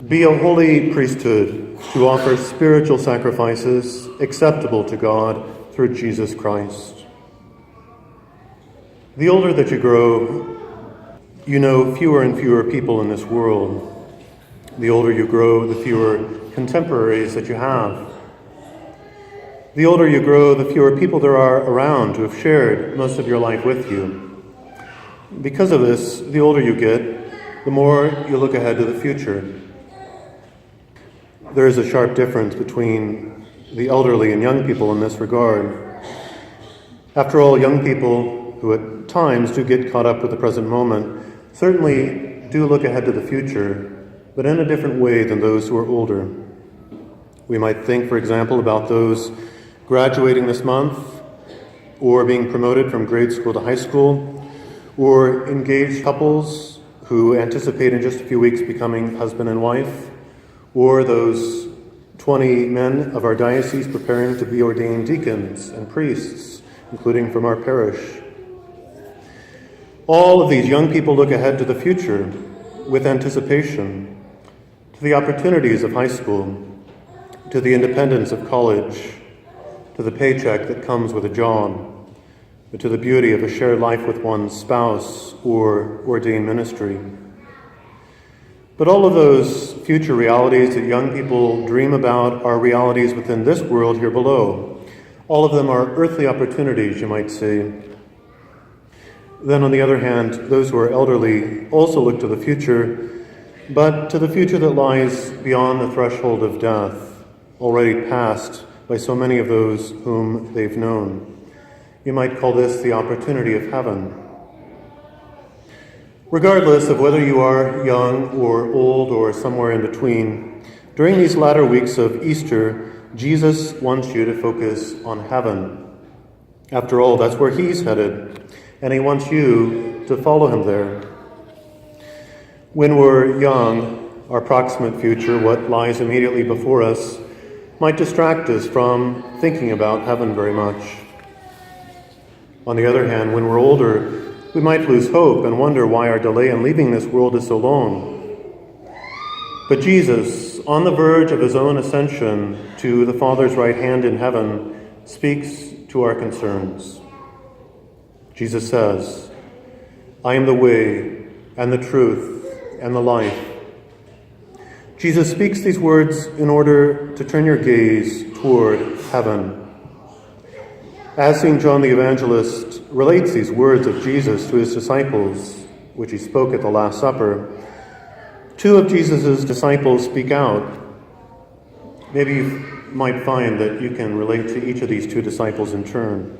Be a holy priesthood to offer spiritual sacrifices acceptable to God through Jesus Christ. The older that you grow, you know fewer and fewer people in this world. The older you grow, the fewer contemporaries that you have. The older you grow, the fewer people there are around who have shared most of your life with you. Because of this, the older you get, the more you look ahead to the future. There is a sharp difference between the elderly and young people in this regard. After all, young people who at times do get caught up with the present moment certainly do look ahead to the future, but in a different way than those who are older. We might think, for example, about those graduating this month, or being promoted from grade school to high school, or engaged couples who anticipate in just a few weeks becoming husband and wife, or those 20 men of our diocese preparing to be ordained deacons and priests, including from our parish. All of these young people look ahead to the future with anticipation, to the opportunities of high school, to the independence of college, to the paycheck that comes with a job, to the beauty of a shared life with one's spouse or ordained ministry. But all of those future realities that young people dream about are realities within this world here below. All of them are earthly opportunities, you might say. Then, on the other hand, those who are elderly also look to the future, but to the future that lies beyond the threshold of death, already passed by so many of those whom they've known. You might call this the opportunity of heaven. Regardless of whether you are young or old or somewhere in between, during these latter weeks of Easter, Jesus wants you to focus on heaven. After all, that's where he's headed, and he wants you to follow him there. When we're young, our proximate future, what lies immediately before us, might distract us from thinking about heaven very much. On the other hand, when we're older, we might lose hope and wonder why our delay in leaving this world is so long. But Jesus, on the verge of his own ascension to the Father's right hand in heaven, speaks to our concerns. Jesus says, "I am the way and the truth and the life." Jesus speaks these words in order to turn your gaze toward heaven. As St. John the Evangelist relates these words of Jesus to his disciples, which he spoke at the Last Supper, two of Jesus' disciples speak out. Maybe you might find that you can relate to each of these two disciples in turn.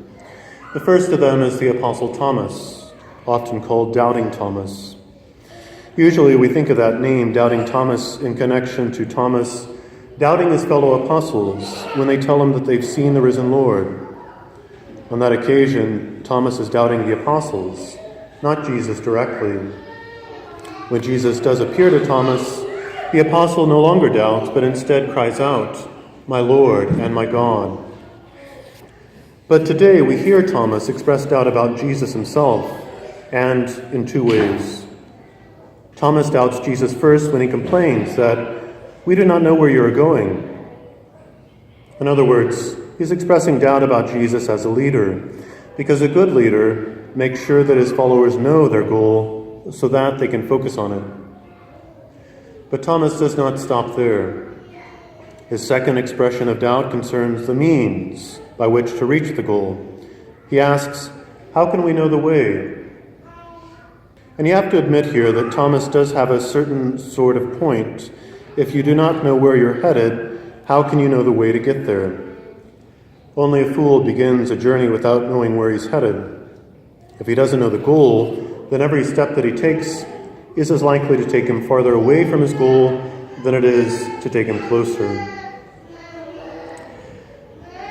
The first of them is the Apostle Thomas, often called Doubting Thomas. Usually we think of that name, Doubting Thomas, in connection to Thomas doubting his fellow apostles when they tell him that they've seen the risen Lord. On that occasion, Thomas is doubting the apostles, not Jesus directly. When Jesus does appear to Thomas, the apostle no longer doubts, but instead cries out, "My Lord and my God." But today we hear Thomas express doubt about Jesus himself, and in two ways. Thomas doubts Jesus first when he complains that we do not know where you are going. In other words, he's expressing doubt about Jesus as a leader, because a good leader makes sure that his followers know their goal so that they can focus on it. But Thomas does not stop there. His second expression of doubt concerns the means by which to reach the goal. He asks, "How can we know the way?" And you have to admit here that Thomas does have a certain sort of point. If you do not know where you're headed, how can you know the way to get there? Only a fool begins a journey without knowing where he's headed. If he doesn't know the goal, then every step that he takes is as likely to take him farther away from his goal than it is to take him closer.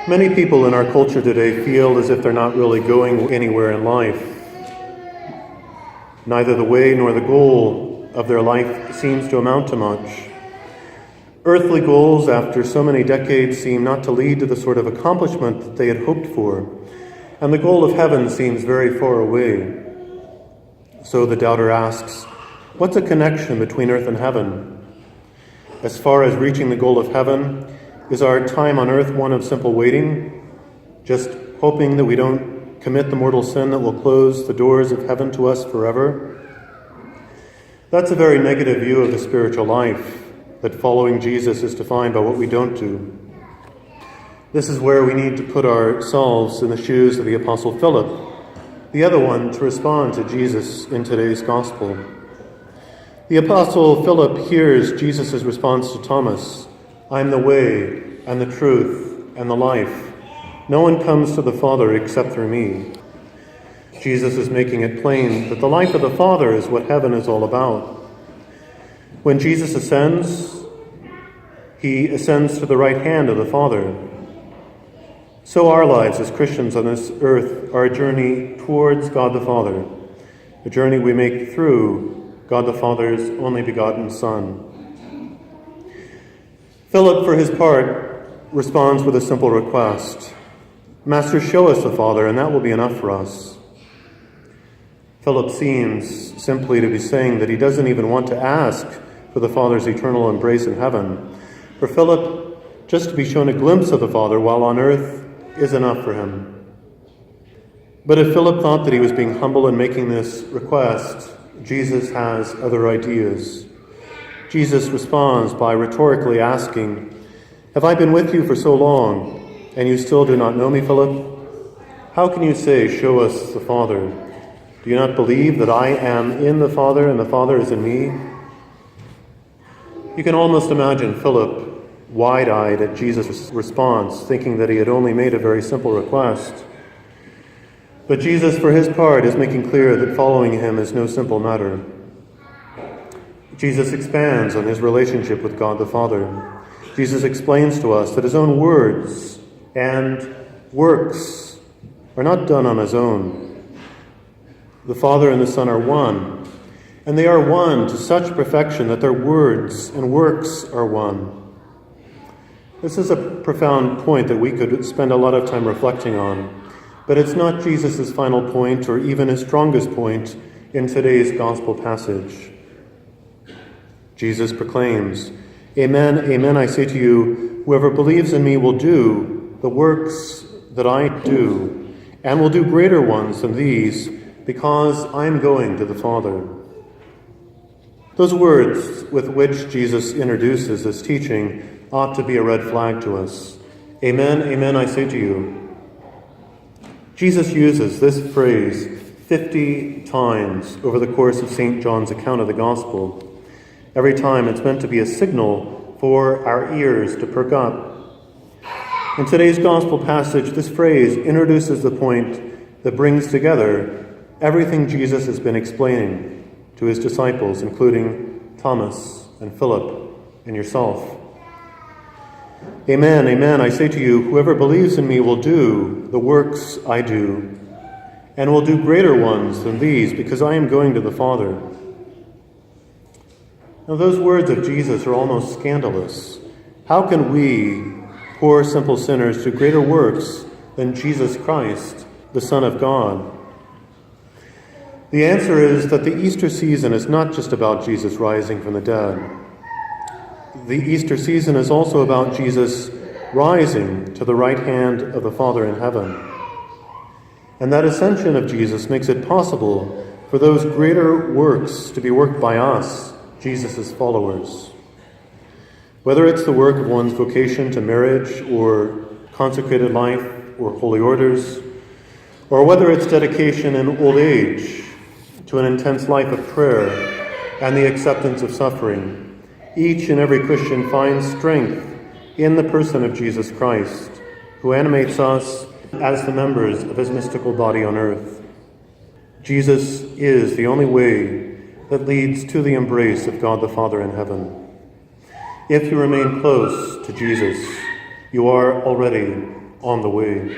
Many people in our culture today feel as if they're not really going anywhere in life. Neither the way nor the goal of their life seems to amount to much. Earthly goals, after so many decades, seem not to lead to the sort of accomplishment that they had hoped for, and the goal of heaven seems very far away. So the doubter asks, what's a connection between earth and heaven? as far as reaching the goal of heaven? Is our time on earth one of simple waiting, just hoping that we don't commit the mortal sin that will close the doors of heaven to us forever? That's a very negative view of the spiritual life, that following Jesus is defined by what we don't do. This is where we need to put ourselves in the shoes of the Apostle Philip, the other one to respond to Jesus in today's gospel. The Apostle Philip hears Jesus' response to Thomas, "I'm the way and the truth and the life. No one comes to the Father except through me." Jesus is making it plain that the life of the Father is what heaven is all about. When Jesus ascends, he ascends to the right hand of the Father. So our lives as Christians on this earth are a journey towards God the Father, a journey we make through God the Father's only begotten Son. Philip, for his part, responds with a simple request. "Master, show us the Father, and that will be enough for us." Philip seems simply to be saying that he doesn't even want to ask for the Father's eternal embrace in heaven. For Philip, just to be shown a glimpse of the Father while on earth is enough for him. But if Philip thought that he was being humble in making this request, Jesus has other ideas. Jesus responds by rhetorically asking, "Have I been with you for so long, and you still do not know me, Philip? How can you say, 'Show us the Father'? Do you not believe that I am in the Father and the Father is in me?" You can almost imagine Philip wide-eyed at Jesus' response, thinking that he had only made a very simple request. But Jesus, for his part, is making clear that following him is no simple matter. Jesus expands on his relationship with God the Father. Jesus explains to us that his own words and works are not done on his own. The Father and the Son are one, and they are one to such perfection that their words and works are one. This is a profound point that we could spend a lot of time reflecting on, but it's not Jesus' final point or even his strongest point in today's gospel passage. Jesus proclaims, "Amen, amen, I say to you, whoever believes in me will do the works that I do, and will do greater ones than these, because I am going to the Father." Those words with which Jesus introduces this teaching ought to be a red flag to us. "Amen, amen, I say to you." Jesus uses this phrase 50 times over the course of St. John's account of the Gospel. Every time it's meant to be a signal for our ears to perk up. In today's Gospel passage, this phrase introduces the point that brings together everything Jesus has been explaining to his disciples, including Thomas and Philip and yourself. "Amen, amen, I say to you, whoever believes in me will do the works I do, and will do greater ones than these, because I am going to the Father." Now, those words of Jesus are almost scandalous. How can we, poor simple sinners, do greater works than Jesus Christ, the Son of God? The answer is that the Easter season is not just about Jesus rising from the dead. The Easter season is also about Jesus rising to the right hand of the Father in heaven. And that ascension of Jesus makes it possible for those greater works to be worked by us, Jesus' followers. Whether it's the work of one's vocation to marriage or consecrated life or holy orders, or whether it's dedication in old age to an intense life of prayer and the acceptance of suffering, each and every Christian finds strength in the person of Jesus Christ, who animates us as the members of his mystical body on earth. Jesus is the only way that leads to the embrace of God the Father in heaven. If you remain close to Jesus, you are already on the way.